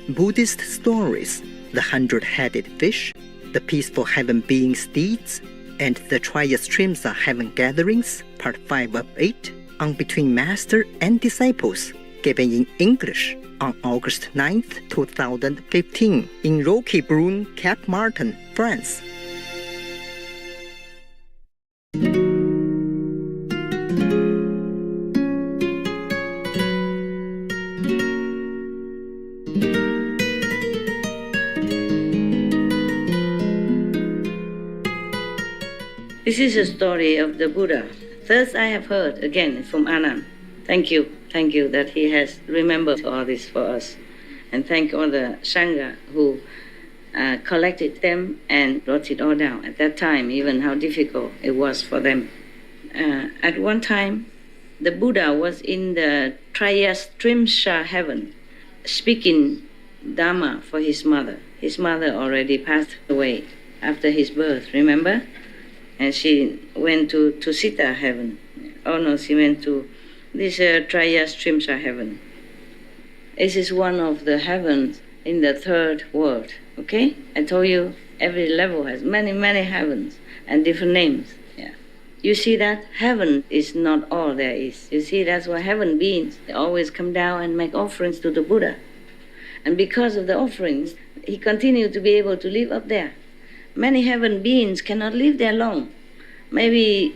Buddhist stories, the 100-headed fish, the peaceful heaven being steeds, and the Triastrimsa heaven gatherings, part 5 of 8, on Between Master and Disciples, given in English on August 9th, 2015, in Rocky Brune, Cap Martin, France. This is a story of the Buddha. First I have heard, again, from Anand. Thank you that he has remembered all this for us. And thank all the Sangha who collected them and wrote it all down. At that time, even how difficult it was for them. At one time, the Buddha was in the Triastrimsa heaven, speaking Dharma for his mother. His mother already passed away after his birth, remember? And she went to Sita heaven. Oh no, she went to this Triastrimsa heaven. This is one of the heavens in the third world, okay? I told you every level has many, many heavens and different names. Yeah. You see that? Heaven is not all there is. You see, that's why heaven beings, they always come down and make offerings to the Buddha. And because of the offerings, he continued to be able to live up there. Many heaven beings cannot live there long. Maybe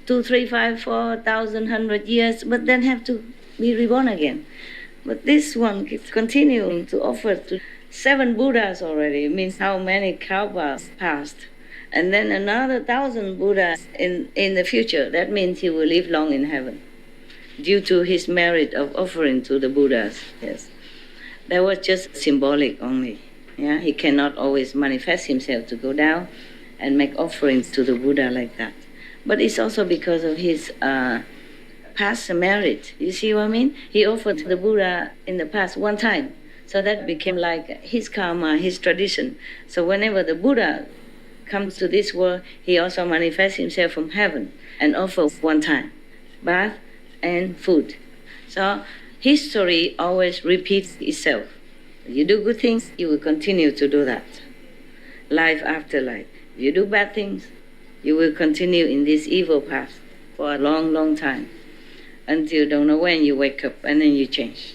2, 3, 5, 4,000, 100 years, but then have to be reborn again. But this one keeps continuing to offer to 7 Buddhas already. It means how many Kalpas passed. And then another 1,000 Buddhas in the future. That means he will live long in heaven due to his merit of offering to the Buddhas. Yes, that was just symbolic only. Yeah, he cannot always manifest himself to go down and make offerings to the Buddha like that. But it's also because of his past merit. You see what I mean? He offered to the Buddha in the past one time. So that became like his karma, his tradition. So whenever the Buddha comes to this world, he also manifests himself from heaven and offers one time, bath and food. So history always repeats itself. You do good things, you will continue to do that. Life after life. If you do bad things, you will continue in this evil path for a long, long time until you don't know when you wake up and then you change.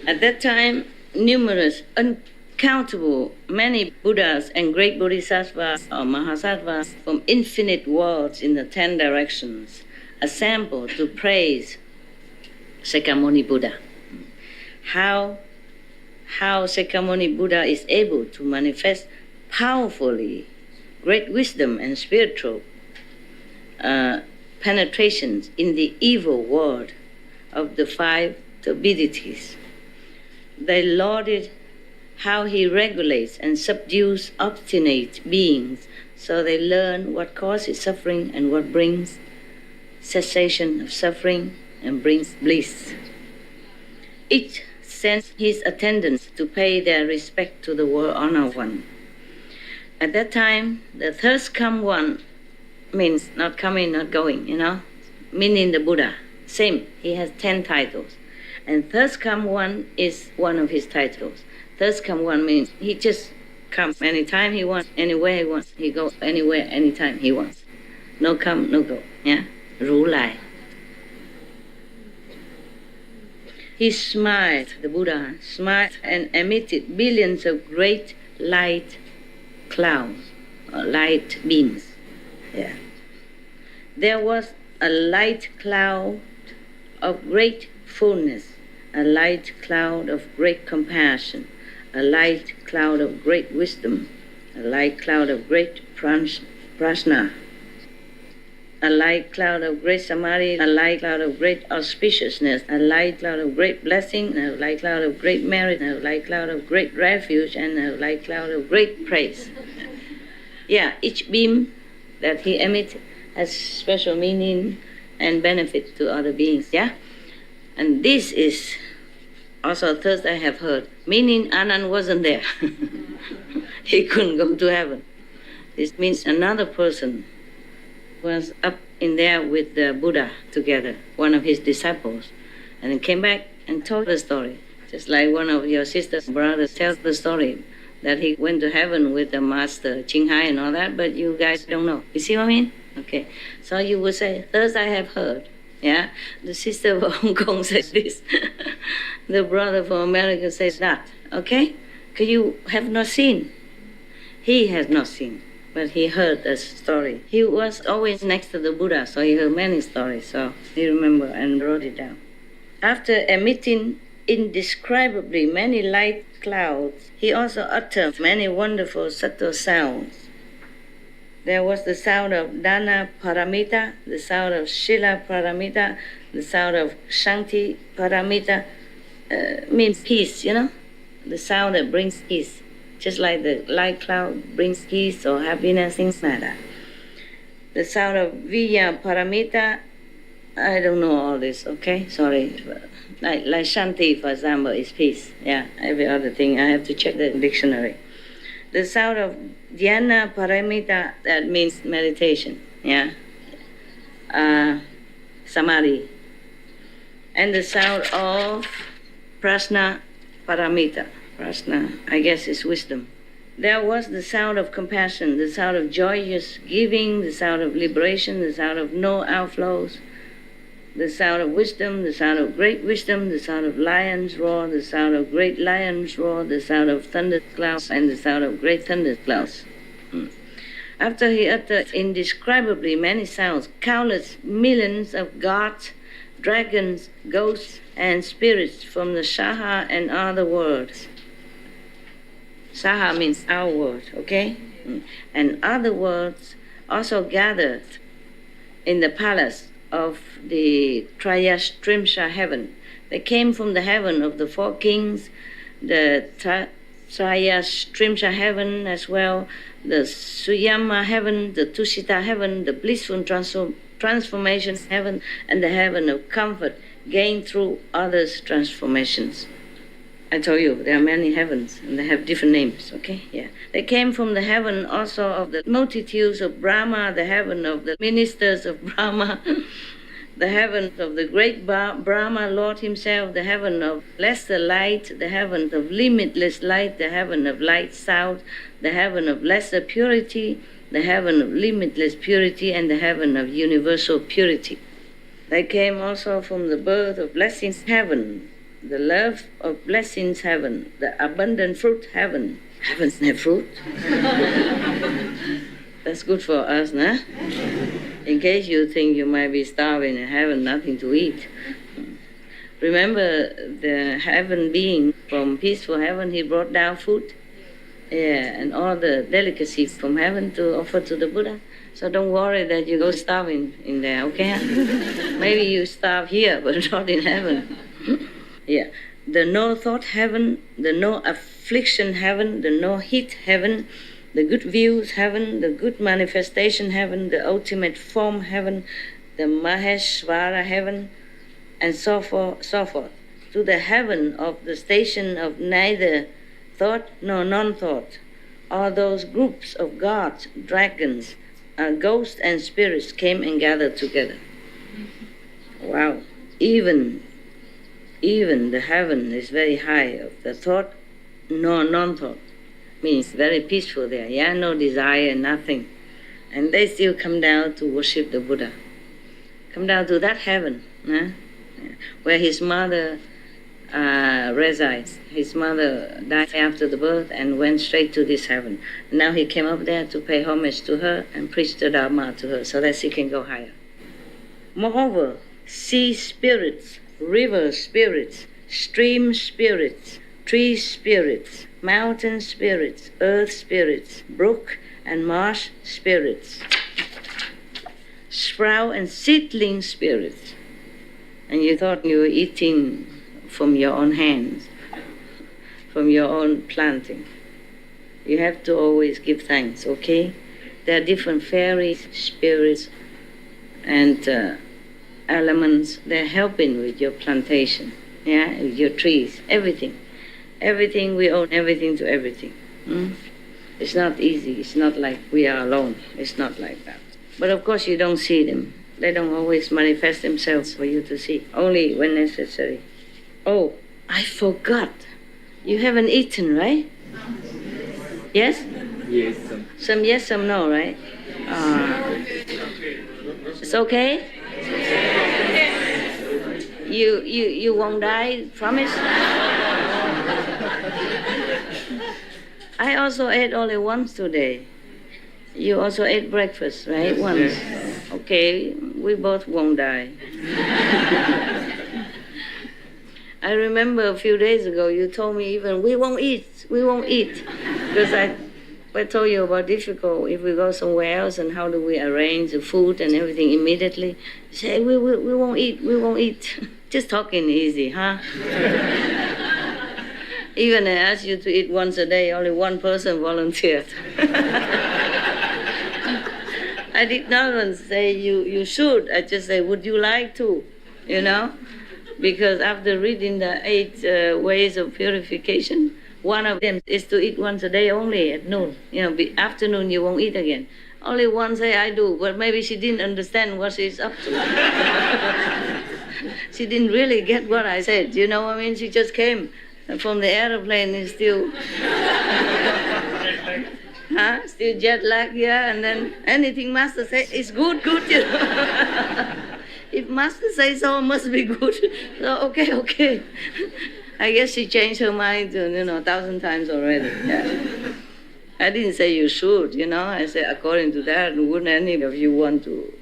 At that time, numerous, uncountable, many Buddhas and great Bodhisattvas or Mahasattvas from infinite worlds in the 10 directions assembled to praise Sakyamuni Buddha. How Sakyamuni Buddha is able to manifest powerfully great wisdom and spiritual penetrations in the evil world of the 5 turbidities. They lauded how he regulates and subdues obstinate beings so they learn what causes suffering and what brings cessation of suffering and brings bliss. Each sends his attendants to pay their respect to the World Honor One. At that time, the thirst come one means not coming, not going, meaning the Buddha. Same, he has 10 titles. And thirst come one is one of his titles. Thirst come one means he just comes anytime he wants, anywhere he wants. He goes anywhere, anytime he wants. No come, no go. Yeah? Ru Lai. He smiled, the Buddha smiled and emitted billions of great light clouds, or light beams. Yeah. There was a light cloud of great fullness, a light cloud of great compassion, a light cloud of great wisdom, a light cloud of great prajna, a light cloud of great samadhi, a light cloud of great auspiciousness, a light cloud of great blessing, a light cloud of great merit, a light cloud of great refuge, and a light cloud of great praise. Yeah, each beam that he emits has special meaning and benefit to other beings, yeah? And this is also thirst I have heard, meaning Anand wasn't there. He couldn't go to heaven. This means another person was up in there with the Buddha together, one of his disciples, and then came back and told the story. Just like one of your sister's brothers tells the story that he went to heaven with the master Qinghai and all that, but you guys don't know. You see what I mean? Okay. So you would say, thus I have heard. Yeah. The sister from Hong Kong says this. The brother from America says that. Okay? Because you have not seen. He has not seen, but he heard a story. He was always next to the Buddha, so he heard many stories. So he remembered and wrote it down. After emitting indescribably many light clouds, he also uttered many wonderful subtle sounds. There was the sound of Dana Paramita, the sound of Shila Paramita, the sound of Shanti Paramita, means peace, you know, the sound that brings peace, just like the light cloud brings peace or happiness, things like that. The sound of Vijaya Paramita, I don't know all this, okay, sorry. Like Shanti, for example, is peace. Yeah, every other thing, I have to check the dictionary. The sound of Dhyana Paramita, that means meditation, yeah. Samadhi. And the sound of Prasna Paramita. Prasna, I guess, is wisdom. There was the sound of compassion, the sound of joyous giving, the sound of liberation, the sound of no outflows, the sound of wisdom, the sound of great wisdom, the sound of lion's roar, the sound of great lion's roar, the sound of thunderclouds, and the sound of great thunderclouds. After he uttered indescribably many sounds, countless millions of gods, dragons, ghosts, and spirits from the Saha and other worlds. Saha means our world, okay? And other worlds also gathered in the palace of the Trayastrimsha heaven. They came from the heaven of the four kings, the Trayastrimsha heaven as well, the Suyama heaven, the Tushita heaven, the blissful transformation heaven, and the heaven of comfort gained through others' transformations. I told you there are many heavens and they have different names, okay? Yeah. They came from the heaven also of the multitudes of Brahma, the heaven of the ministers of Brahma, the heaven of the great Brahma Lord himself, the heaven of lesser light, the heaven of limitless light, the heaven of light sound, the heaven of lesser purity, the heaven of limitless purity, and the heaven of universal purity. They came also from the birth of blessings heaven, the love of blessings heaven, the abundant fruit heaven. Heavens have fruit. That's good for us, nah? In case you think you might be starving and having nothing to eat. Remember the heaven being from peaceful heaven, he brought down food. Yeah, and all the delicacies from heaven to offer to the Buddha. So don't worry that you go starving in there, okay? Maybe you starve here, but not in heaven. Yeah, the no thought heaven, the no affliction heaven, the no heat heaven, the good views heaven, the good manifestation heaven, the ultimate form heaven, the Maheshvara heaven, and so forth, to the heaven of the station of neither thought nor non-thought. All those groups of gods, dragons, ghosts and spirits came and gathered together. Wow. Even the heaven is very high of the thought nor non-thought. Means very peaceful there, yeah, no desire, nothing. And they still come down to worship the Buddha. Come down to that heaven, where his mother resides. His mother died after the birth and went straight to this heaven. And now he came up there to pay homage to her and preach the Dharma to her so that she can go higher. Moreover, sea spirits, river spirits, stream spirits, tree spirits, mountain spirits, earth spirits, brook and marsh spirits, sprout and seedling spirits. And you thought you were eating from your own hands, from your own planting. You have to always give thanks, okay? There are different fairies, spirits, and elements. They're helping with your plantation, yeah, your trees, everything. Everything, we own everything to everything. It's not easy. It's not like we are alone. It's not like that. But of course you don't see them. They don't always manifest themselves for you to see, only when necessary. Oh, I forgot. You haven't eaten, right? Yes? Yes. Some yes, some no, right? It's okay? You won't die, promise? I also ate only once today. You also ate breakfast, right? Once. Okay, we both won't die. I remember a few days ago you told me even, we won't eat. Because I told you about difficult if we go somewhere else and how do we arrange the food and everything immediately. You say, we won't eat. Just talking easy, huh? Even I asked you to eat once a day, only one person volunteered. I did not say you should. I just say, would you like to? You know? Because after reading the 8 ways of purification, one of them is to eat once a day only at noon. Afternoon you won't eat again. Only one say I do, but maybe she didn't understand what she's up to. She didn't really get what I said, you know what I mean? She just came from the airplane and still... Still jet lag, yeah, and then anything Master say, it's good, you know. If Master says so, it must be good. So, okay. I guess she changed her mind, 1,000 times already. Yeah. I didn't say you should, I said according to that, wouldn't any of you want to,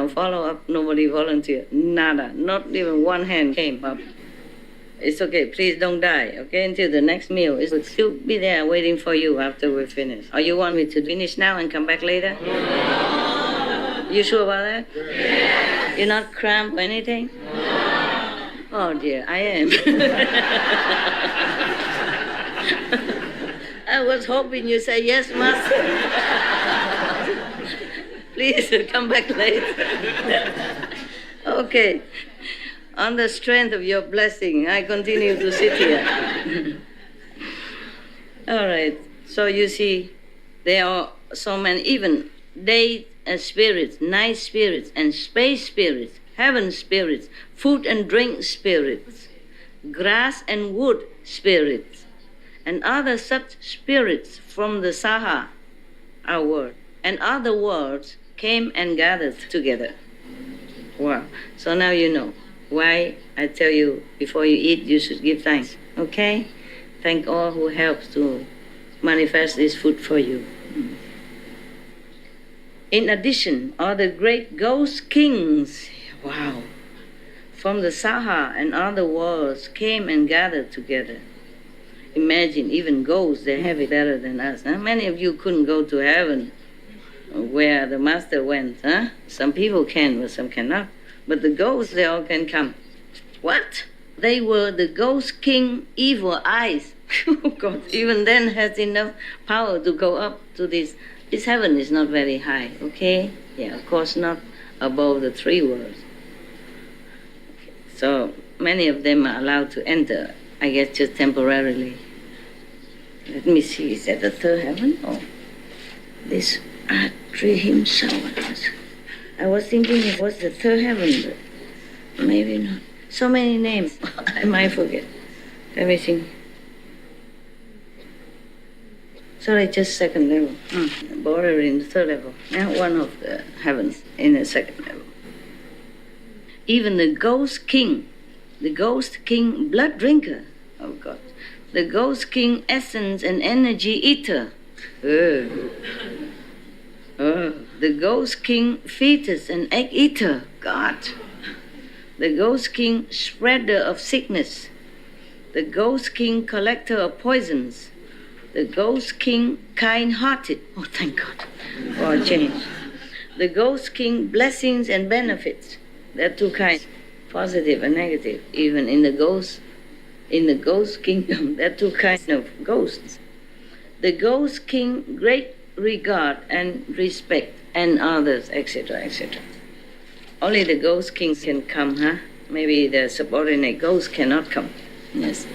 follow up? Nobody volunteered. Nada. Not even one hand came up. It's okay. Please don't die, okay? Until the next meal. It will still be there waiting for you after we finish. Or you want me to finish now and come back later? No. You sure about that? Yes. You're not cramped or anything? No. Oh dear, I am. I was hoping you say yes, Master. Please come back later. Okay. On the strength of your blessing, I continue to sit here. All right. So you see, there are so many, even day spirits, night spirits, and space spirits, heaven spirits, food and drink spirits, grass and wood spirits, and other such spirits from the Saha, our world, and other worlds came and gathered together. Wow. So now you know why I tell you before you eat you should give thanks. Okay? Thank all who helps to manifest this food for you. In addition, all the great ghost kings, wow, from the Saha and other worlds came and gathered together. Imagine, even ghosts, they have it better than us. Huh? Many of you couldn't go to heaven where the Master went. Huh? Some people can, but some cannot. But the ghosts, they all can come. What? They were the ghost king evil eyes. Oh God, even then has enough power to go up to this. This heaven is not very high, okay? Yeah, of course not above the 3 worlds. Okay. So many of them are allowed to enter, I guess just temporarily. Let me see, is that the 3rd heaven? Oh, this Atri himself. I was thinking it was the 3rd heaven, but maybe not. So many names, I might forget. Let me think. Sorry, just 2nd level. Border in the 3rd level. Now one of the heavens in the 2nd level. Even the ghost king blood drinker, oh God, the ghost king essence and energy eater. The ghost king fetus and egg eater, God. The ghost king spreader of sickness. The ghost king collector of poisons. The ghost king kind-hearted. Oh, thank God for a change. The ghost king blessings and benefits. There are 2 kinds, positive and negative. Even in the ghost kingdom, there are 2 kinds of ghosts. The ghost king great regard and respect, and others, etc., etc. Only the ghost kings can come, huh? Maybe the subordinate ghosts cannot come. Yes.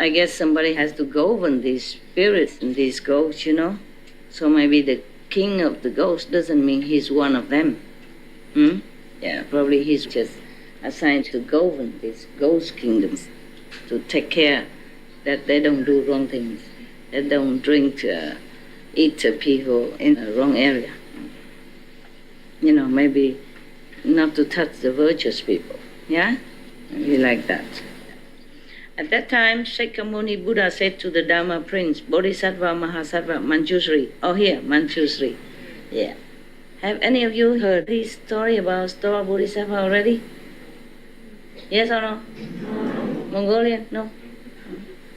I guess somebody has to govern these spirits and these ghosts, So maybe the king of the ghosts doesn't mean he's one of them. Yeah, probably he's just assigned to govern these ghost kingdoms, to take care that they don't do wrong things, they don't drink, eat people in the wrong area. Maybe not to touch the virtuous people, yeah? Maybe like that. At that time, Shakyamuni Buddha said to the Dharma Prince, Bodhisattva Mahasattva Manjushri, here, Manjushri, yeah. Have any of you heard this story about Stoa Bodhisattva already? Yes or no? Mongolian? No?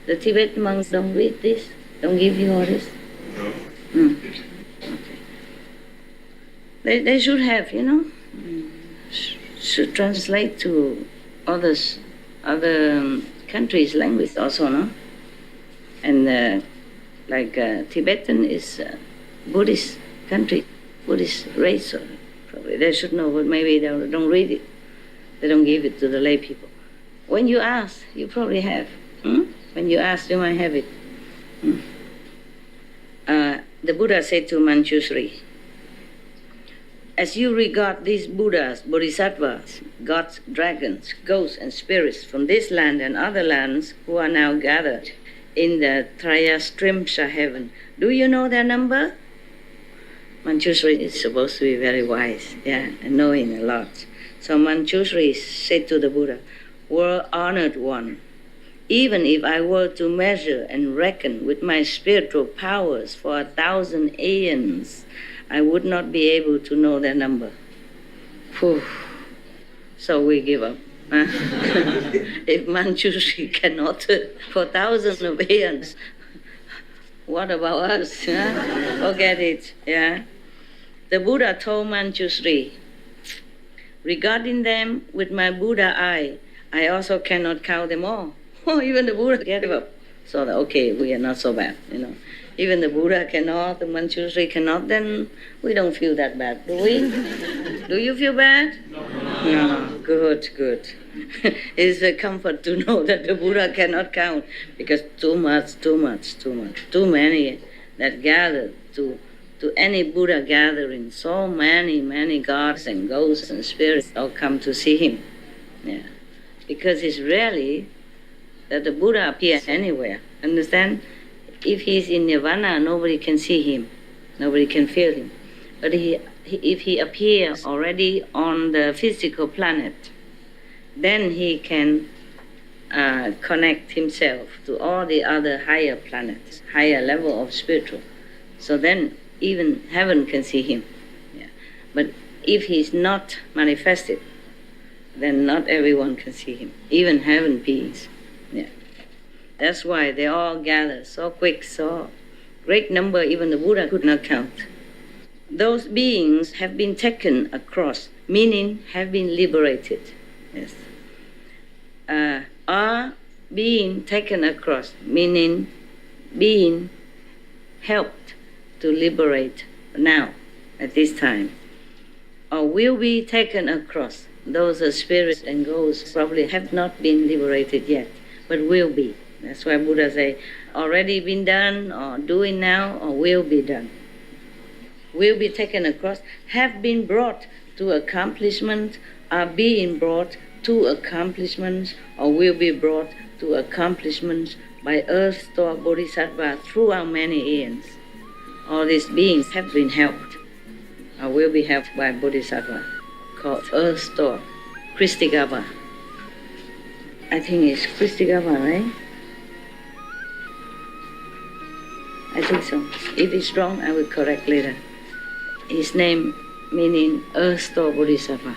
The Tibetan monks don't read this? Don't give you all this? No. Okay. They should have, should translate to other countries' language also, no? And Tibetan is Buddhist country, Buddhist race, or probably they should know, but maybe they don't read it. They don't give it to the lay people. When you ask, you probably have. When you ask, you might have it. The Buddha said to Manjushri, as you regard these Buddhas, Bodhisattvas, gods, dragons, ghosts, and spirits from this land and other lands who are now gathered in the Trayastrimsa heaven, do you know their number? Manjushri is supposed to be very wise, and knowing a lot. So Manjushri said to the Buddha, "World honored one, even if I were to measure and reckon with my spiritual powers for 1,000 aeons, I would not be able to know their number." Whew. So we give up. If Manjushri cannot for thousands of aeons, what about us? Forget it. The Buddha told Manjushri, regarding them with my Buddha eye, I also cannot count them all. Even the Buddha gave up. So we are not so bad, Even the Buddha cannot, the Manjushri cannot, then we don't feel that bad, do we? Do you feel bad? No. Good. It's a comfort to know that the Buddha cannot count, because too many that gather to any Buddha gathering, so many gods and ghosts and spirits all come to see him. Because it's rarely that the Buddha appears anywhere. Understand? If he's in nirvana, nobody can see him, nobody can feel him. But if he appears already on the physical planet, then he can connect himself to all the other higher planets, higher level of spiritual. So then even heaven can see him. But if he's not manifested, then not everyone can see him, even heaven beings. That's why they all gather so quick, so great number, even the Buddha could not count. Those beings have been taken across, meaning have been liberated. Are being taken across, meaning being helped to liberate now, at this time. Or will be taken across. Those are spirits and ghosts probably have not been liberated yet, but will be. That's why Buddha say, already been done, or doing now, or will be done. Will be taken across, have been brought to accomplishment, are being brought to accomplishments, or will be brought to accomplishments by earth store bodhisattva throughout many eons. All these beings have been helped, or will be helped by bodhisattva, called earth store, Kristigava. I think it's Kristigava, right? I think so. If it's wrong, I will correct later. His name meaning earth store bodhisattva,